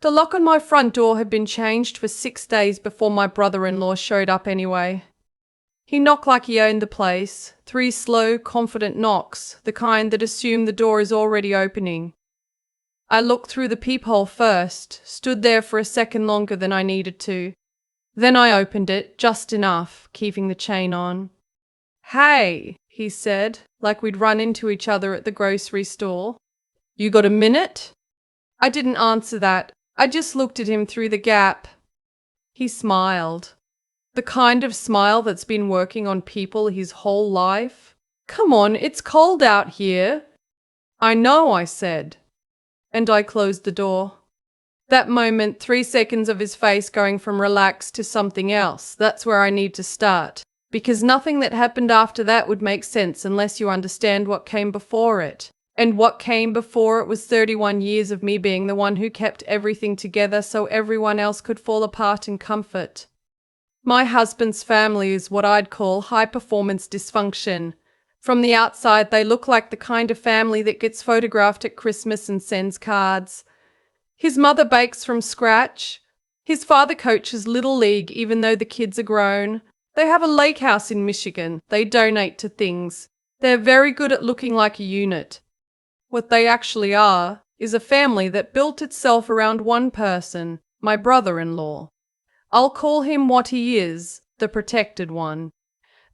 The lock on my front door had been changed for 6 days before my brother-in-law showed up anyway. He knocked like he owned the place, 3 slow, confident knocks, the kind that assume the door is already opening. I looked through the peephole first, stood there for a second longer than I needed to. Then I opened it, just enough, keeping the chain on. "Hey," he said, like we'd run into each other at the grocery store. "You got a minute?" I didn't answer that. I just looked at him through the gap. He smiled. The kind of smile that's been working on people his whole life. "Come on, it's cold out here." "I know," I said. And I closed the door. That moment, 3 seconds of his face going from relaxed to something else, that's where I need to start. Because nothing that happened after that would make sense unless you understand what came before it. And what came before it was 31 years of me being the one who kept everything together so everyone else could fall apart in comfort. My husband's family is what I'd call high-performance dysfunction. From the outside, they look like the kind of family that gets photographed at Christmas and sends cards. His mother bakes from scratch. His father coaches Little League even though the kids are grown. They have a lake house in Michigan. They donate to things. They're very good at looking like a unit. What they actually are is a family that built itself around one person, my brother-in-law. I'll call him what he is, the protected one.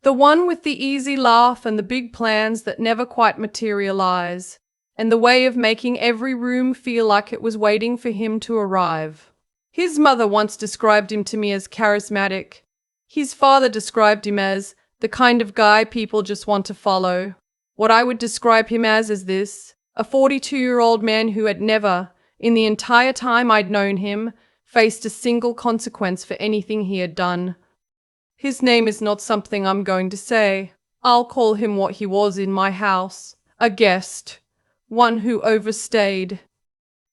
The one with the easy laugh and the big plans that never quite materialize, and the way of making every room feel like it was waiting for him to arrive. His mother once described him to me as charismatic. His father described him as the kind of guy people just want to follow. What I would describe him as is this: a 42-year-old man who had never, in the entire time I'd known him, faced a single consequence for anything he had done. His name is not something I'm going to say. I'll call him what he was in my house, a guest, one who overstayed.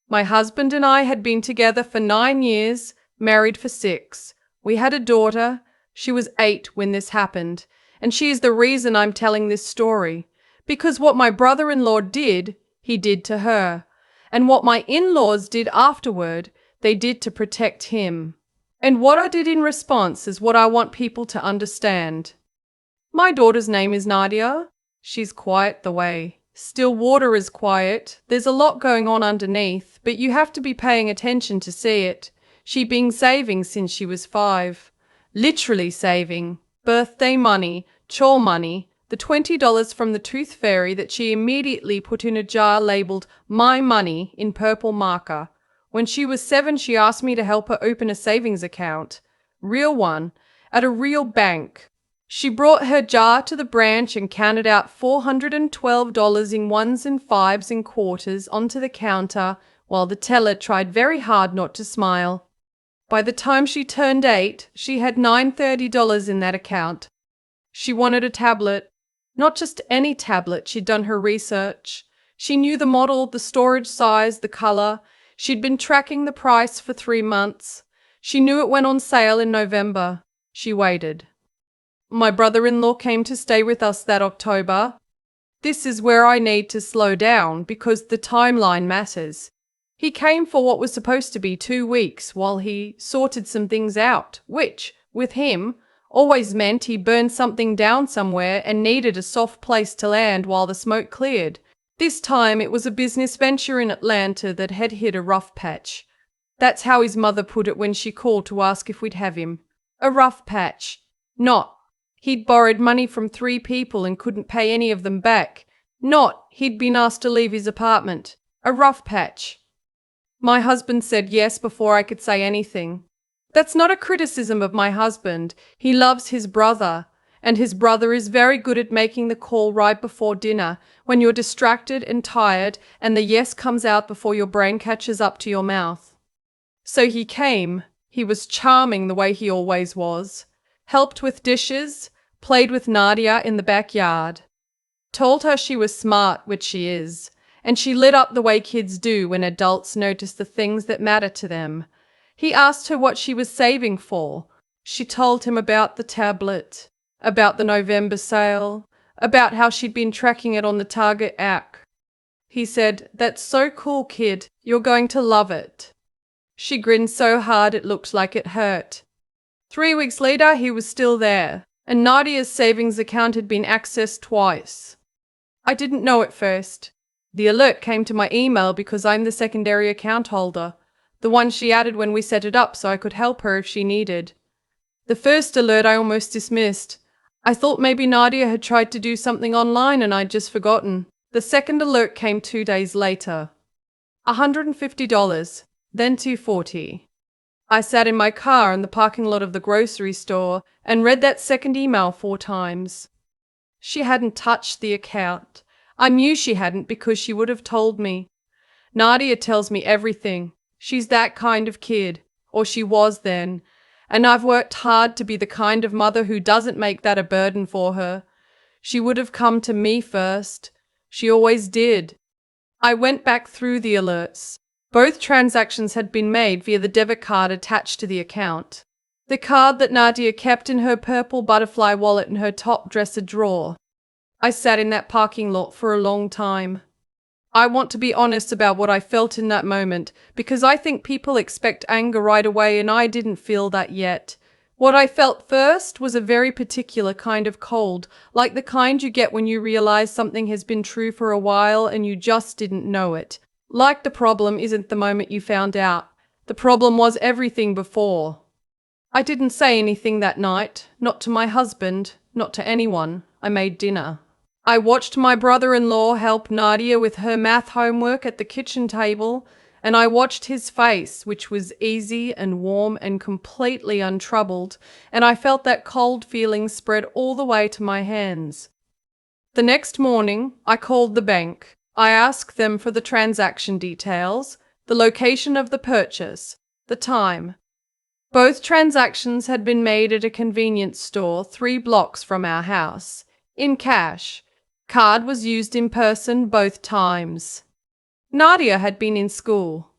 My husband and I had been together for 9 years, married for 6. We had a daughter. She was 8 when this happened, and she is the reason I'm telling this story, because what my brother-in-law did, he did to her, and what my in-laws did afterward, they did to protect him. And what I did in response is what I want people to understand. My daughter's name is Nadia. She's quiet the way still water is quiet. There's a lot going on underneath, but you have to be paying attention to see it. She been saving since she was 5. Literally saving. Birthday money, chore money, the $20 from the tooth fairy that she immediately put in a jar labeled "My Money" in purple marker. When she was 7, she asked me to help her open a savings account. Real one, at a real bank. She brought her jar to the branch and counted out $412 in 1s and 5s and quarters onto the counter while the teller tried very hard not to smile. By the time she turned 8, she had $930 in that account. She wanted a tablet. Not just any tablet, she'd done her research. She knew the model, the storage size, the color. She'd been tracking the price for 3 months. She knew it went on sale in November. She waited. My brother-in-law came to stay with us that October. This is where I need to slow down because the timeline matters. He came for what was supposed to be 2 weeks while he sorted some things out, which, with him, always meant he burned something down somewhere and needed a soft place to land while the smoke cleared. This time it was a business venture in Atlanta that had hit a rough patch. That's how his mother put it when she called to ask if we'd have him. A rough patch. Not, he'd borrowed money from 3 people and couldn't pay any of them back. Not, he'd been asked to leave his apartment. A rough patch. My husband said yes before I could say anything. That's not a criticism of my husband. He loves his brother, and his brother is very good at making the call right before dinner, when you're distracted and tired, and the yes comes out before your brain catches up to your mouth. So he came. He was charming the way he always was. Helped with dishes, played with Nadia in the backyard. Told her she was smart, which she is, and she lit up the way kids do when adults notice the things that matter to them. He asked her what she was saving for. She told him about the tablet, about the November sale, about how she'd been tracking it on the Target app. He said, "That's so cool, kid. You're going to love it." She grinned so hard it looked like it hurt. 3 weeks later, he was still there, and Nadia's savings account had been accessed twice. I didn't know at first. The alert came to my email because I'm the secondary account holder, the one she added when we set it up so I could help her if she needed. The first alert I almost dismissed. I thought maybe Nadia had tried to do something online and I'd just forgotten. The second alert came 2 days later. $150, then $240. I sat in my car in the parking lot of the grocery store and read that second email 4 times. She hadn't touched the account. I knew she hadn't because she would have told me. Nadia tells me everything. She's that kind of kid, or she was then, and I've worked hard to be the kind of mother who doesn't make that a burden for her. She would have come to me first. She always did. I went back through the alerts. Both transactions had been made via the debit card attached to the account. The card that Nadia kept in her purple butterfly wallet in her top dresser drawer. I sat in that parking lot for a long time. I want to be honest about what I felt in that moment because I think people expect anger right away and I didn't feel that yet. What I felt first was a very particular kind of cold, like the kind you get when you realize something has been true for a while and you just didn't know it. Like the problem isn't the moment you found out. The problem was everything before. I didn't say anything that night, not to my husband, not to anyone. I made dinner. I watched my brother-in-law help Nadia with her math homework at the kitchen table, and I watched his face, which was easy and warm and completely untroubled, and I felt that cold feeling spread all the way to my hands. The next morning, I called the bank. I asked them for the transaction details, the location of the purchase, the time. Both transactions had been made at a convenience store 3 blocks from our house, in cash. Card was used in person both times. Nadia had been in school.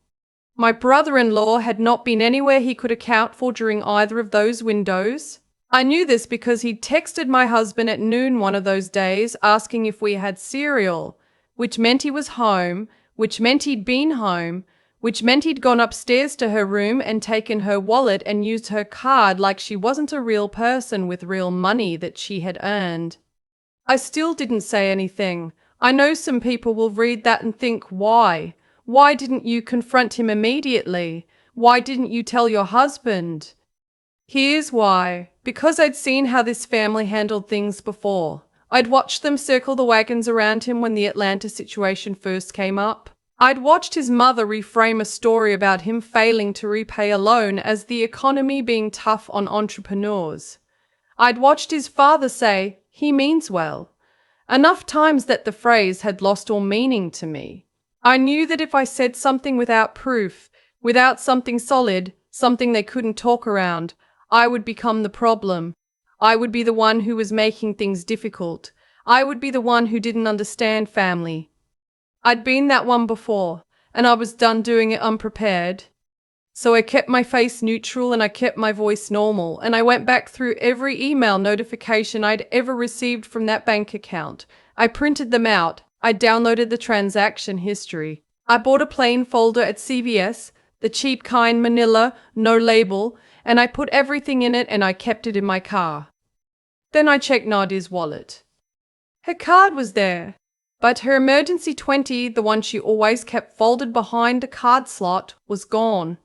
My brother-in-law had not been anywhere he could account for during either of those windows. I knew this because he'd texted my husband at noon one of those days asking if we had cereal, which meant he was home, which meant he'd been home, which meant he'd gone upstairs to her room and taken her wallet and used her card like she wasn't a real person with real money that she had earned. I still didn't say anything. I know some people will read that and think, why? Why didn't you confront him immediately? Why didn't you tell your husband? Here's why. Because I'd seen how this family handled things before. I'd watched them circle the wagons around him when the Atlanta situation first came up. I'd watched his mother reframe a story about him failing to repay a loan as the economy being tough on entrepreneurs. I'd watched his father say, "He means well," enough times that the phrase had lost all meaning to me. I knew that if I said something without proof, without something solid, something they couldn't talk around, I would become the problem. I would be the one who was making things difficult. I would be the one who didn't understand family. I'd been that one before, and I was done doing it unprepared. So I kept my face neutral and I kept my voice normal, and I went back through every email notification I'd ever received from that bank account. I printed them out. I downloaded the transaction history. I bought a plain folder at CVS, the cheap kind manila, no label, and I put everything in it and I kept it in my car. Then I checked Nadia's wallet. Her card was there, but her emergency 20, the one she always kept folded behind the card slot, was gone.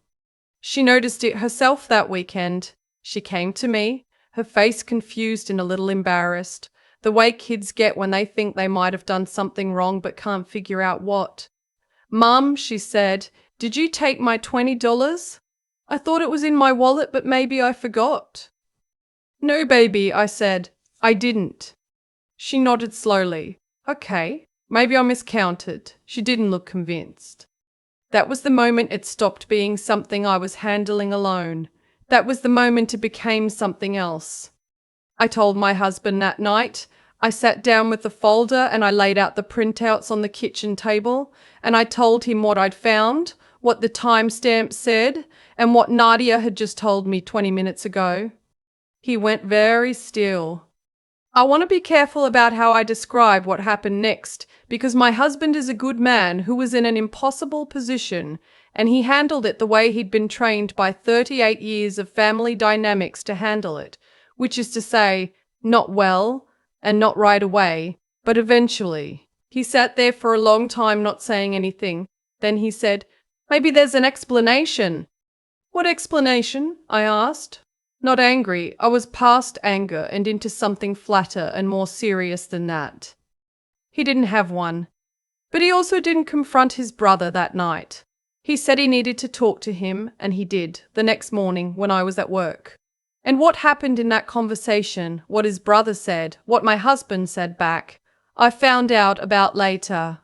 She noticed it herself that weekend. She came to me, her face confused and a little embarrassed, the way kids get when they think they might have done something wrong but can't figure out what. "Mum," she said, "did you take my $20? I thought it was in my wallet, but maybe I forgot." "No, baby," I said, "I didn't." She nodded slowly. "Okay, maybe I miscounted." She didn't look convinced. That was the moment it stopped being something I was handling alone. That was the moment it became something else. I told my husband that night. I sat down with the folder and I laid out the printouts on the kitchen table, and I told him what I'd found, what the timestamp said, and what Nadia had just told me 20 minutes ago. He went very still. I want to be careful about how I describe what happened next, because my husband is a good man who was in an impossible position, and he handled it the way he'd been trained by 38 years of family dynamics to handle it, which is to say, not well and not right away, but eventually. He sat there for a long time not saying anything. Then he said, "Maybe there's an explanation." "What explanation?" I asked. Not angry, I was past anger and into something flatter and more serious than that. He didn't have one. But he also didn't confront his brother that night. He said he needed to talk to him, and he did, the next morning when I was at work. And what happened in that conversation, what his brother said, what my husband said back, I found out about later.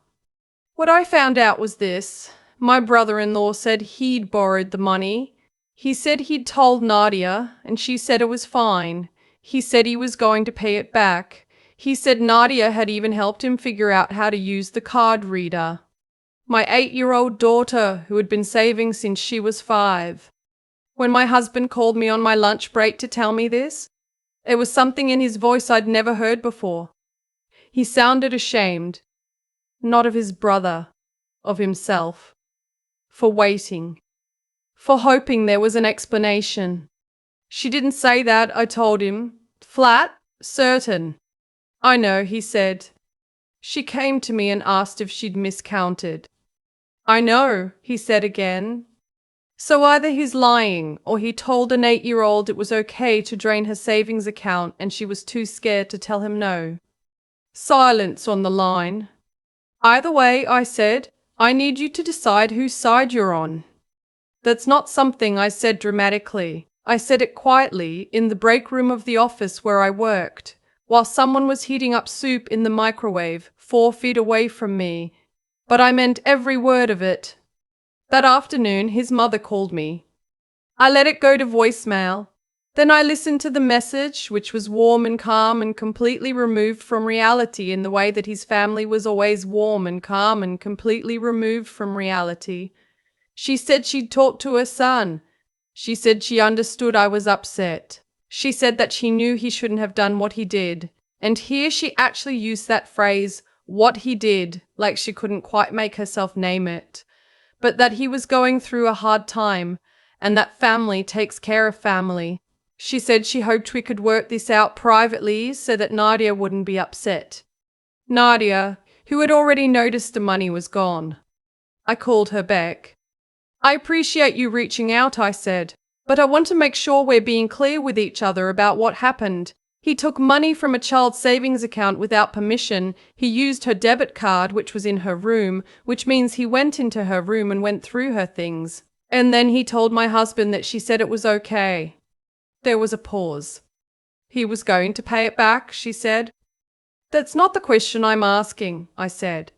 What I found out was this. My brother-in-law said he'd borrowed the money. He said he'd told Nadia, and she said it was fine. He said he was going to pay it back. He said Nadia had even helped him figure out how to use the card reader. My 8-year-old daughter, who had been saving since she was 5. When my husband called me on my lunch break to tell me this, there was something in his voice I'd never heard before. He sounded ashamed, not of his brother, of himself, for waiting, for hoping there was an explanation. "She didn't say that," I told him. "Flat, certain." "I know," he said. "She came to me and asked if she'd miscounted." "I know," he said again. So either he's lying, or he told an 8-year-old it was okay to drain her savings account and she was too scared to tell him no. Silence on the line. "Either way," I said, "I need you to decide whose side you're on." That's not something I said dramatically. I said it quietly in the break room of the office where I worked, while someone was heating up soup in the microwave 4 feet away from me. But I meant every word of it. That afternoon, his mother called me. I let it go to voicemail. Then I listened to the message, which was warm and calm and completely removed from reality in the way that his family was always warm and calm and completely removed from reality. She said she'd talked to her son. She said she understood I was upset. She said that she knew he shouldn't have done what he did. And here she actually used that phrase, "what he did," like she couldn't quite make herself name it. But that he was going through a hard time, and that family takes care of family. She said she hoped we could work this out privately so that Nadia wouldn't be upset. Nadia, who had already noticed the money was gone. I called her back. "I appreciate you reaching out," I said, "but I want to make sure we're being clear with each other about what happened. He took money from a child's savings account without permission. He used her debit card, which was in her room, which means he went into her room and went through her things. And then he told my husband that she said it was okay." There was a pause. "He was going to pay it back," she said. "That's not the question I'm asking," I said.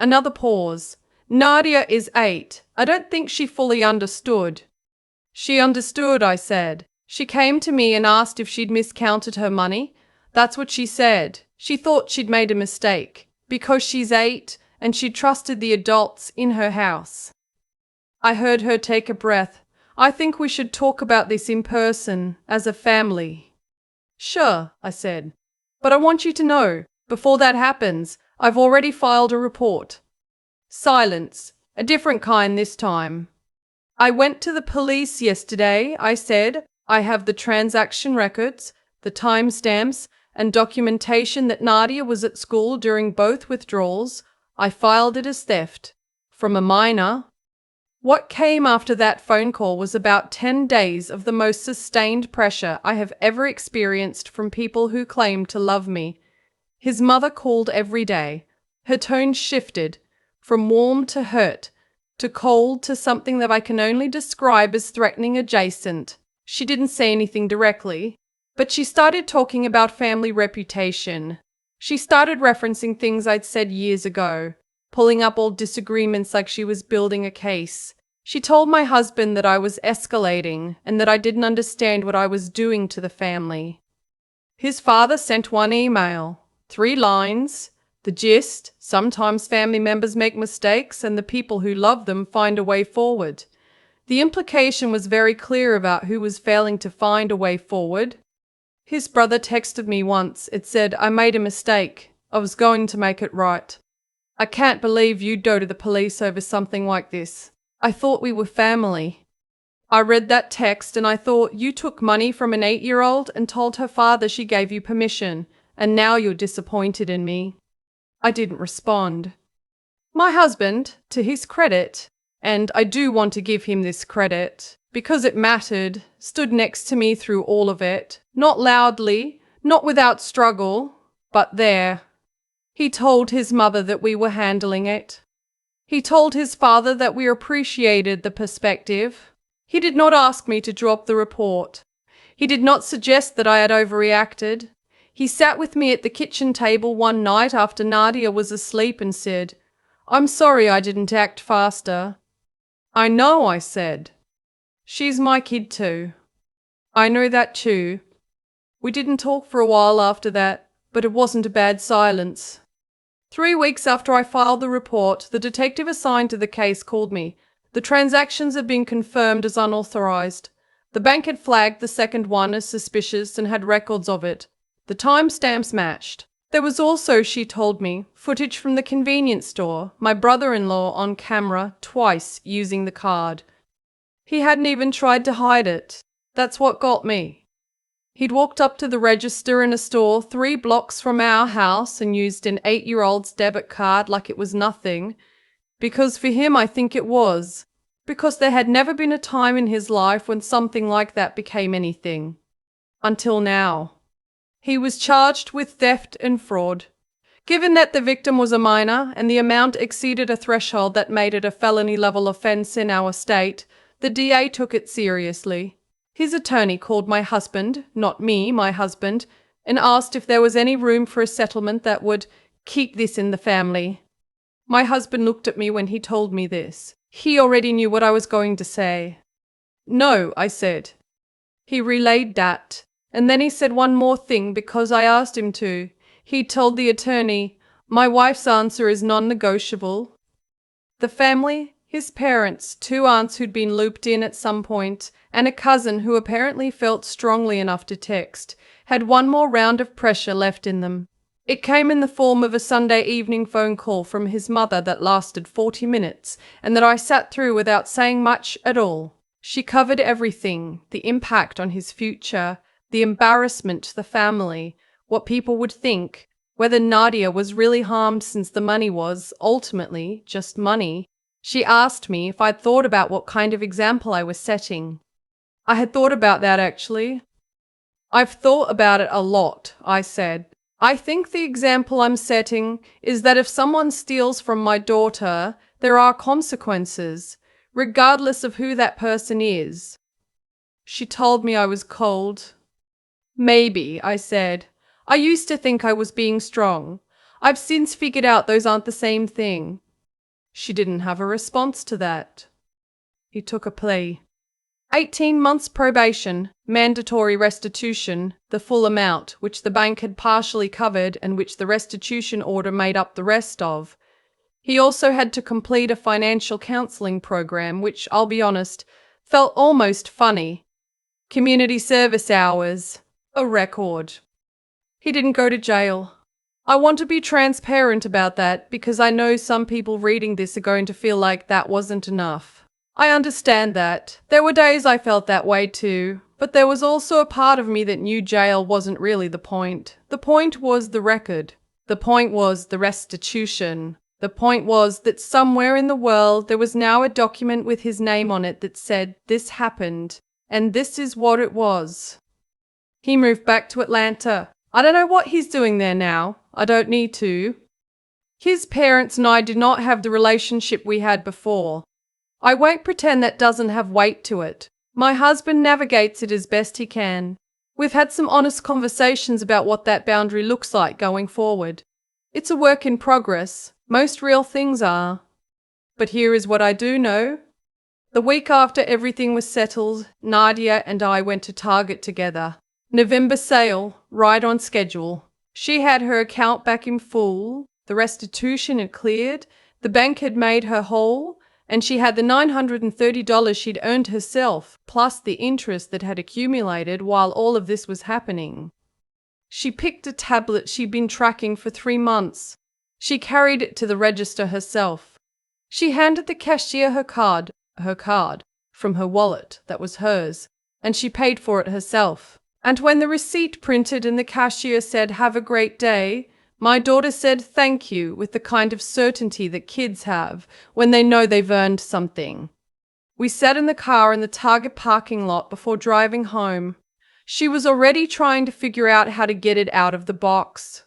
Another pause. "Nadia is 8. I don't think she fully understood." "She understood," I said. "She came to me and asked if she'd miscounted her money. That's what she said. She thought she'd made a mistake because she's 8 and she trusted the adults in her house." I heard her take a breath. "I think we should talk about this in person, as a family." "Sure," I said. "But I want you to know, before that happens, I've already filed a report." Silence. A different kind this time. "I went to the police yesterday," I said. "I have the transaction records, the timestamps, and documentation that Nadia was at school during both withdrawals. I filed it as theft. From a minor." What came after that phone call was about 10 days of the most sustained pressure I have ever experienced from people who claimed to love me. His mother called every day. Her tone shifted from warm to hurt, to cold to something that I can only describe as threatening adjacent. She didn't say anything directly, but she started talking about family reputation. She started referencing things I'd said years ago, pulling up old disagreements like she was building a case. She told my husband that I was escalating and that I didn't understand what I was doing to the family. His father sent one email, 3 lines. The gist: sometimes family members make mistakes and the people who love them find a way forward. The implication was very clear about who was failing to find a way forward. His brother texted me once. It said, "I made a mistake. I was going to make it right. I can't believe you'd go to the police over something like this. I thought we were family. I read that text and I thought you took money from an 8-year-old and told her father she gave you permission, and now you're disappointed in me." I didn't respond. My husband, to his credit, and I do want to give him this credit, because it mattered, stood next to me through all of it, not loudly, not without struggle, but there. He told his mother that we were handling it. He told his father that we appreciated the perspective. He did not ask me to drop the report. He did not suggest that I had overreacted. He sat with me at the kitchen table one night after Nadia was asleep and said, "I'm sorry I didn't act faster." "I know," I said. "She's my kid too." "I know that too." We didn't talk for a while after that, but it wasn't a bad silence. 3 weeks after I filed the report, the detective assigned to the case called me. The transactions had been confirmed as unauthorized. The bank had flagged the second one as suspicious and had records of it. The timestamps matched. There was also, she told me, footage from the convenience store, my brother-in-law on camera twice using the card. He hadn't even tried to hide it. That's what got me. He'd walked up to the register in a store 3 blocks from our house and used an 8-year-old's debit card like it was nothing. Because for him, I think it was. Because there had never been a time in his life when something like that became anything. Until now. He was charged with theft and fraud. Given that the victim was a minor and the amount exceeded a threshold that made it a felony-level offence in our state, the DA took it seriously. His attorney called my husband, not me, my husband, and asked if there was any room for a settlement that would keep this in the family. My husband looked at me when he told me this. He already knew what I was going to say. "No," I said. He relayed that, and then he said one more thing because I asked him to. He told the attorney, "My wife's answer is non-negotiable." The family, his parents, 2 aunts who'd been looped in at some point, and a cousin who apparently felt strongly enough to text, had one more round of pressure left in them. It came in the form of a Sunday evening phone call from his mother that lasted 40 minutes, and that I sat through without saying much at all. She covered everything, the impact on his future, the embarrassment to the family, what people would think, whether Nadia was really harmed since the money was, ultimately, just money. She asked me if I'd thought about what kind of example I was setting. I had thought about that, actually. "I've thought about it a lot," I said. "I think the example I'm setting is that if someone steals from my daughter, there are consequences, regardless of who that person is." She told me I was cold. "Maybe," I said. "I used to think I was being strong. I've since figured out those aren't the same thing." She didn't have a response to that. He took a plea. 18 months probation, mandatory restitution, the full amount, which the bank had partially covered and which the restitution order made up the rest of. He also had to complete a financial counselling program, which, I'll be honest, felt almost funny. Community service hours, a record. He didn't go to jail. I want to be transparent about that because I know some people reading this are going to feel like that wasn't enough. I understand that. There were days I felt that way too, but there was also a part of me that knew jail wasn't really the point. The point was the record. The point was the restitution. The point was that somewhere in the world there was now a document with his name on it that said, "This happened, and this is what it was." He moved back to Atlanta. I don't know what he's doing there now. I don't need to. His parents and I did not have the relationship we had before. I won't pretend that doesn't have weight to it. My husband navigates it as best he can. We've had some honest conversations about what that boundary looks like going forward. It's a work in progress. Most real things are. But here is what I do know. The week after everything was settled, Nadia and I went to Target together. November sale, right on schedule. She had her account back in full, the restitution had cleared, the bank had made her whole, and she had the $930 she'd earned herself, plus the interest that had accumulated while all of this was happening. She picked a tablet she'd been tracking for 3 months. She carried it to the register herself. She handed the cashier her card, her card, from her wallet that was hers, and she paid for it herself. And when the receipt printed and the cashier said, "Have a great day," my daughter said thank you with the kind of certainty that kids have when they know they've earned something. We sat in the car in the Target parking lot before driving home. She was already trying to figure out how to get it out of the box.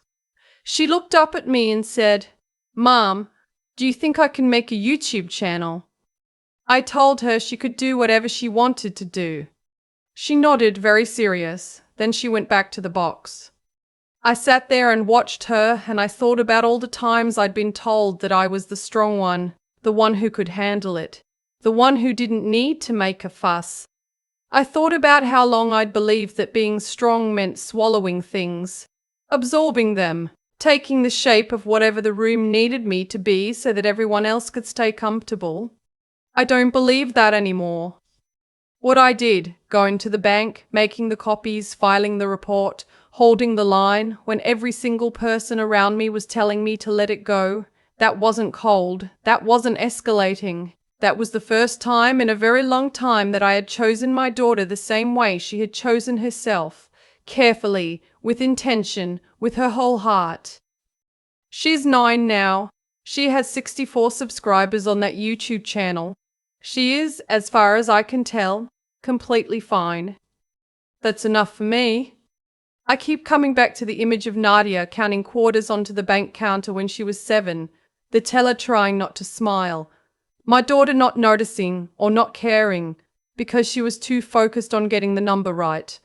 She looked up at me and said, "Mom, do you think I can make a YouTube channel?" I told her she could do whatever she wanted to do. She nodded, very serious. Then she went back to the box. I sat there and watched her, and I thought about all the times I'd been told that I was the strong one, the one who could handle it, the one who didn't need to make a fuss. I thought about how long I'd believed that being strong meant swallowing things, absorbing them, taking the shape of whatever the room needed me to be so that everyone else could stay comfortable. I don't believe that anymore. What I did, going to the bank, making the copies, filing the report, holding the line, when every single person around me was telling me to let it go, that wasn't cold, that wasn't escalating. That was the first time in a very long time that I had chosen my daughter the same way she had chosen herself, carefully, with intention, with her whole heart. She's 9 now. She has 64 subscribers on that YouTube channel. She is, as far as I can tell, completely fine. That's enough for me. I keep coming back to the image of Nadia counting quarters onto the bank counter when she was 7, the teller trying not to smile, my daughter not noticing or not caring because she was too focused on getting the number right.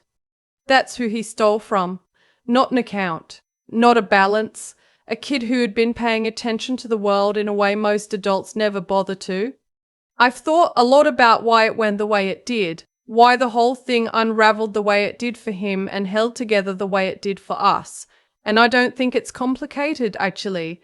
That's who he stole from. Not an account, not a balance, a kid who had been paying attention to the world in a way most adults never bother to. I've thought a lot about why it went the way it did, why the whole thing unraveled the way it did for him and held together the way it did for us. And I don't think it's complicated, actually.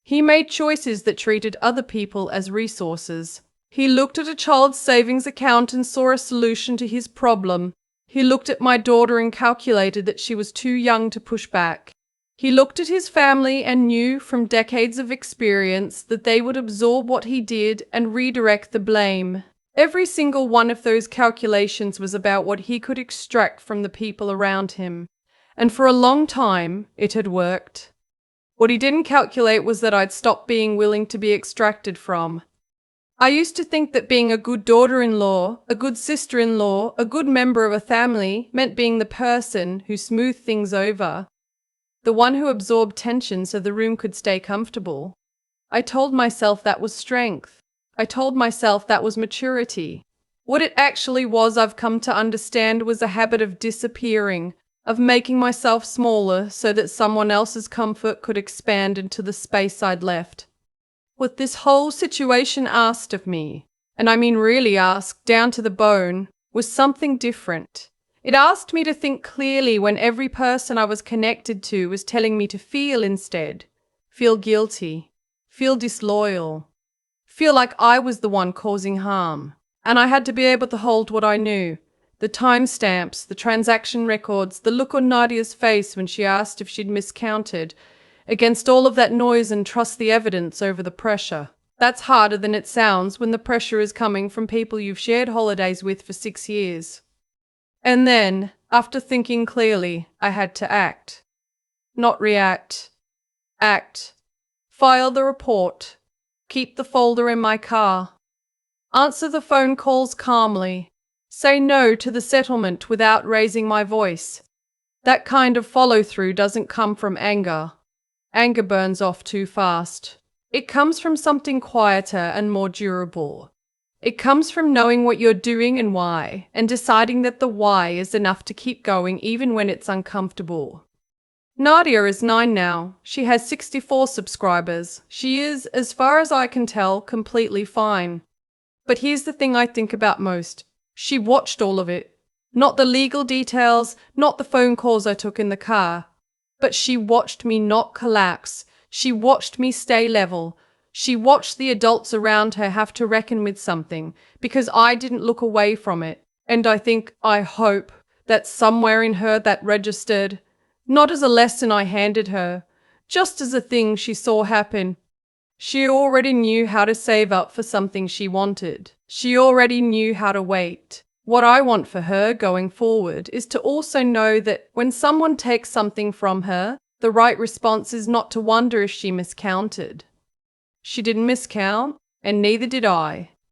He made choices that treated other people as resources. He looked at a child's savings account and saw a solution to his problem. He looked at my daughter and calculated that she was too young to push back. He looked at his family and knew from decades of experience that they would absorb what he did and redirect the blame. Every single one of those calculations was about what he could extract from the people around him. And for a long time, it had worked. What he didn't calculate was that I'd stopped being willing to be extracted from. I used to think that being a good daughter-in-law, a good sister-in-law, a good member of a family meant being the person who smoothed things over, the one who absorbed tension so the room could stay comfortable. I told myself that was strength. I told myself that was maturity. What it actually was, I've come to understand, was a habit of disappearing, of making myself smaller so that someone else's comfort could expand into the space I'd left. What this whole situation asked of me, and I mean really asked down to the bone, was something different. It asked me to think clearly when every person I was connected to was telling me to feel instead. Feel guilty. Feel disloyal. Feel like I was the one causing harm. And I had to be able to hold what I knew. The timestamps, the transaction records, the look on Nadia's face when she asked if she'd miscounted, against all of that noise, and trust the evidence over the pressure. That's harder than it sounds when the pressure is coming from people you've shared holidays with for 6 years. And then, after thinking clearly, I had to act. Not react. Act. File the report. Keep the folder in my car. Answer the phone calls calmly. Say no to the settlement without raising my voice. That kind of follow-through doesn't come from anger. Anger burns off too fast. It comes from something quieter and more durable. It comes from knowing what you're doing and why, and deciding that the why is enough to keep going even when it's uncomfortable. Nadia is 9 now. She has 64 subscribers. She is, as far as I can tell, completely fine. But here's the thing I think about most. She watched all of it. Not the legal details, not the phone calls I took in the car. But she watched me not collapse. She watched me stay level. She watched the adults around her have to reckon with something because I didn't look away from it. And I hope, that somewhere in her that registered, not as a lesson I handed her, just as a thing she saw happen. She already knew how to save up for something she wanted. She already knew how to wait. What I want for her going forward is to also know that when someone takes something from her, the right response is not to wonder if she miscounted. She didn't miscount, and neither did I.